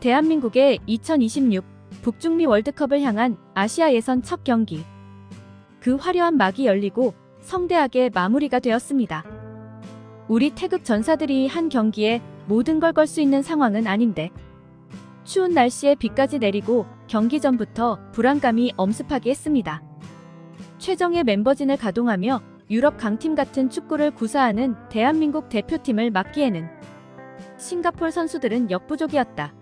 대한민국의 2026 북중미 월드컵을 향한 아시아 예선 첫 경기. 그 화려한 막이 열리고 성대하게 마무리가 되었습니다. 우리 태극 전사들이 한 경기에 모든 걸 걸 수 있는 상황은 아닌데 추운 날씨에 비까지 내리고 경기 전부터 불안감이 엄습하게 했습니다. 최정예 멤버진을 가동하며 유럽 강팀 같은 축구를 구사하는 대한민국 대표팀을 맡기에는 싱가포르 선수들은 역부족이었다.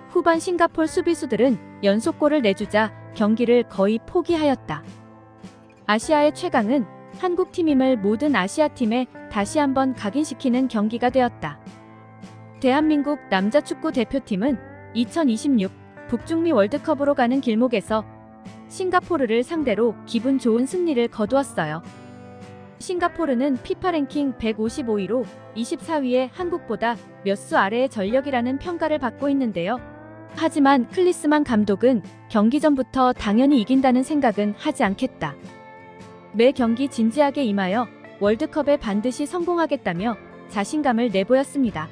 후반 싱가포르 수비수들은 연속골을 내주자 경기를 거의 포기하였다. 아시아의 최강은 한국팀임을 모든 아시아팀에 다시 한번 각인시키는 경기가 되었다. 대한민국 남자 축구 대표팀은 2026 북중미 월드컵으로 가는 길목에서 싱가포르를 상대로 기분 좋은 승리를 거두었어요. 싱가포르는 피파 랭킹 155위로 24위의 한국보다 몇 수 아래의 전력이라는 평가를 받고 있는데요. 하지만 클리스만 감독은 경기 전부터 당연히 이긴다는 생각은 하지 않겠다. 매 경기 진지하게 임하여 월드컵에 반드시 성공하겠다며 자신감을 내보였습니다.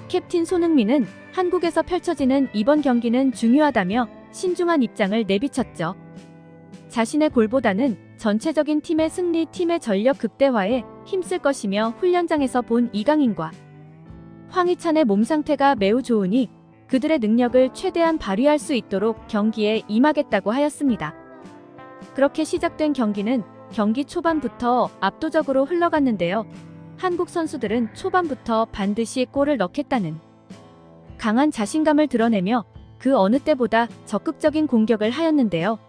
캡틴 손흥민은 한국에서 펼쳐지는 이번 경기는 중요하다며 신중한 입장을 내비쳤죠. 자신의 골보다는 전체적인 팀의 승리, 팀의 전력 극대화에 힘쓸 것이며 훈련장에서 본 이강인과 황희찬의 몸 상태가 매우 좋으니 그들의 능력을 최대한 발휘할 수 있도록 경기에 임하겠다고 하였습니다. 그렇게 시작된 경기는 경기 초반부터 압도적으로 흘러갔는데요. 한국 선수들은 초반부터 반드시 골을 넣겠다는 강한 자신감을 드러내며 그 어느 때보다 적극적인 공격을 하였는데요.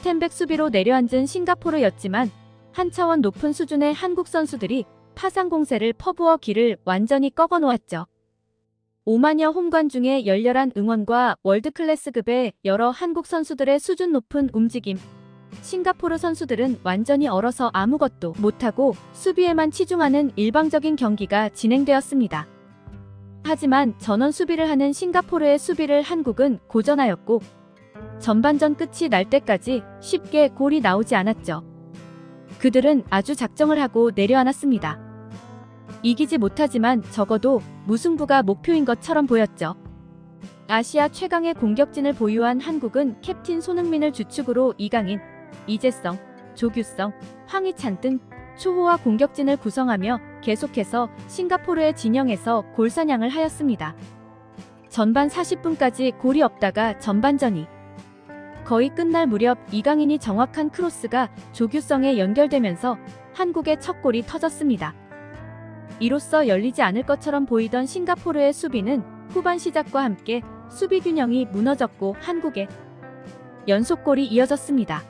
텐백 수비로 내려앉은 싱가포르였지만 한 차원 높은 수준의 한국 선수들이 파상 공세를 퍼부어 길을 완전히 꺾어 놓았죠. 5만여 홈관중의 열렬한 응원과 월드클래스급의 여러 한국 선수들의 수준 높은 움직임. 싱가포르 선수들은 완전히 얼어서 아무것도 못하고 수비에만 치중하는 일방적인 경기가 진행되었습니다. 하지만 전원 수비를 하는 싱가포르의 수비를 한국은 고전하였고 전반전 끝이 날 때까지 쉽게 골이 나오지 않았죠. 그들은 아주 작정을 하고 내려앉았습니다. 이기지 못하지만 적어도 무승부가 목표인 것처럼 보였죠. 아시아 최강의 공격진을 보유한 한국은 캡틴 손흥민을 주축으로 이강인, 이재성, 조규성, 황희찬 등 초호화 공격진을 구성하며 계속해서 싱가포르의 진영에서 골사냥을 하였습니다. 전반 40분까지 골이 없다가 전반전이 거의 끝날 무렵 이강인이 정확한 크로스가 조규성에 연결되면서 한국의 첫 골이 터졌습니다. 이로써 열리지 않을 것처럼 보이던 싱가포르의 수비는 후반 시작과 함께 수비 균형이 무너졌고 한국의 연속골이 이어졌습니다.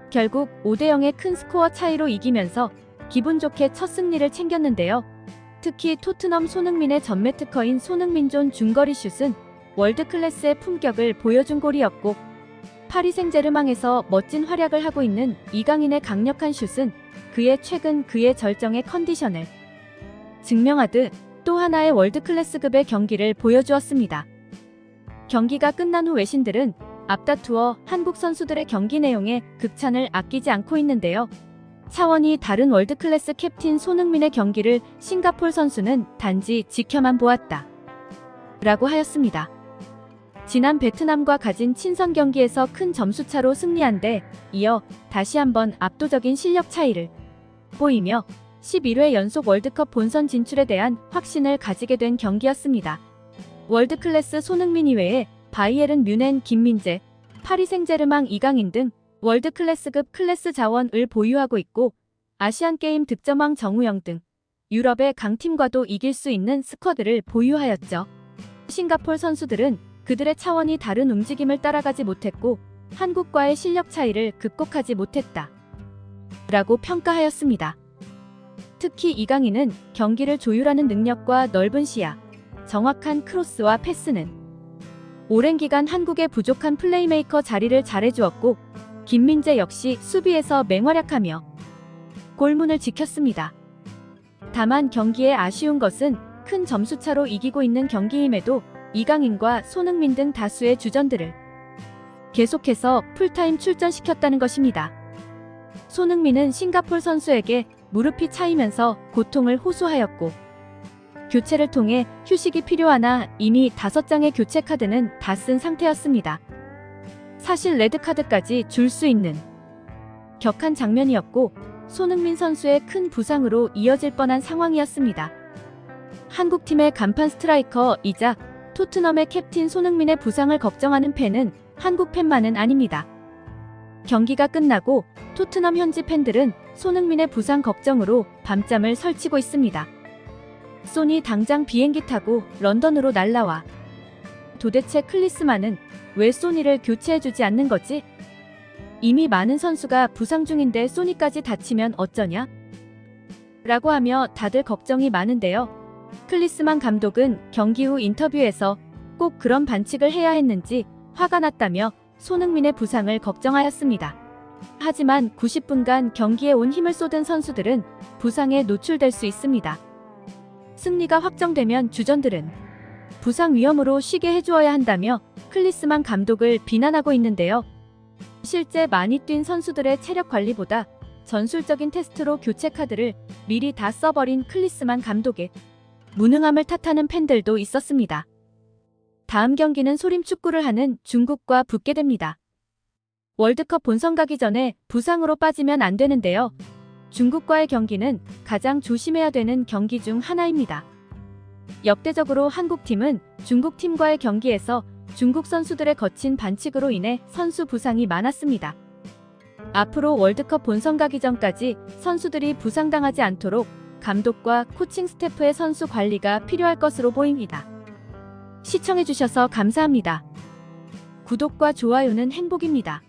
결국 5대0의 큰 스코어 차이로 이기면서 기분 좋게 첫 승리를 챙겼는데요. 특히 토트넘 손흥민의 전매 특허인 손흥민존 중거리 슛은 월드클래스의 품격을 보여준 골이었고 파리 생제르맹에서 멋진 활약을 하고 있는 이강인의 강력한 슛은 그의 절정의 컨디션을 증명하듯 또 하나의 월드클래스급의 경기를 보여주었습니다. 경기가 끝난 후 외신들은 앞다투어 한국 선수들의 경기 내용에 극찬을 아끼지 않고 있는데요. 차원이 다른 월드클래스 캡틴 손흥민의 경기를 싱가포르 선수는 단지 지켜만 보았다. 라고 하였습니다. 지난 베트남과 가진 친선 경기에서 큰 점수차로 승리한 데 이어 다시 한번 압도적인 실력 차이를 보이며 11회 연속 월드컵 본선 진출에 대한 확신을 가지게 된 경기였습니다. 월드클래스 손흥민 이외에 바이에른 뮌헨 김민재, 파리 생제르맹 이강인 등 월드클래스급 클래스 자원을 보유하고 있고 아시안게임 득점왕 정우영 등 유럽의 강팀과도 이길 수 있는 스쿼드를 보유하였죠. 싱가포르 선수들은 그들의 차원이 다른 움직임을 따라가지 못했고 한국과의 실력 차이를 극복하지 못했다. 라고 평가하였습니다. 특히 이강인은 경기를 조율하는 능력과 넓은 시야, 정확한 크로스와 패스는 오랜 기간 한국의 부족한 플레이메이커 자리를 잘해주었고 김민재 역시 수비에서 맹활약하며 골문을 지켰습니다. 다만 경기에 아쉬운 것은 큰 점수차로 이기고 있는 경기임에도 이강인과 손흥민 등 다수의 주전들을 계속해서 풀타임 출전시켰다는 것입니다. 손흥민은 싱가포르 선수에게 무릎이 차이면서 고통을 호소하였고 교체를 통해 휴식이 필요하나 이미 5장의 교체 카드는 다 쓴 상태였습니다. 사실 레드카드까지 줄 수 있는 격한 장면이었고 손흥민 선수의 큰 부상으로 이어질 뻔한 상황이었습니다. 한국팀의 간판 스트라이커이자 토트넘의 캡틴 손흥민의 부상을 걱정하는 팬은 한국 팬만은 아닙니다. 경기가 끝나고 토트넘 현지 팬들은 손흥민의 부상 걱정으로 밤잠을 설치고 있습니다. 소니 당장 비행기 타고 런던으로 날라와. 도대체 클리스만은 왜 소니를 교체해주지 않는 거지? 이미 많은 선수가 부상 중인데 소니까지 다치면 어쩌냐? 라고 하며 다들 걱정이 많은데요. 클리스만 감독은 경기 후 인터뷰에서 꼭 그런 반칙을 해야 했는지 화가 났다며 손흥민의 부상을 걱정하였습니다. 하지만 90분간 경기에 온 힘을 쏟은 선수들은 부상에 노출될 수 있습니다. 승리가 확정되면 주전들은 부상 위험으로 쉬게 해주어야 한다며 클리스만 감독을 비난하고 있는데요. 실제 많이 뛴 선수들의 체력 관리보다 전술적인 테스트로 교체 카드를 미리 다 써버린 클리스만 감독의 무능함을 탓하는 팬들도 있었습니다. 다음 경기는 소림 축구를 하는 중국과 붙게 됩니다. 월드컵 본선 가기 전에 부상으로 빠지면 안 되는데요. 중국과의 경기는 가장 조심해야 되는 경기 중 하나입니다. 역대적으로 한국팀은 중국팀과의 경기에서 중국 선수들의 거친 반칙으로 인해 선수 부상이 많았습니다. 앞으로 월드컵 본선 가기 전까지 선수들이 부상당하지 않도록 감독과 코칭 스태프의 선수 관리가 필요할 것으로 보입니다. 시청해주셔서 감사합니다. 구독과 좋아요는 행복입니다.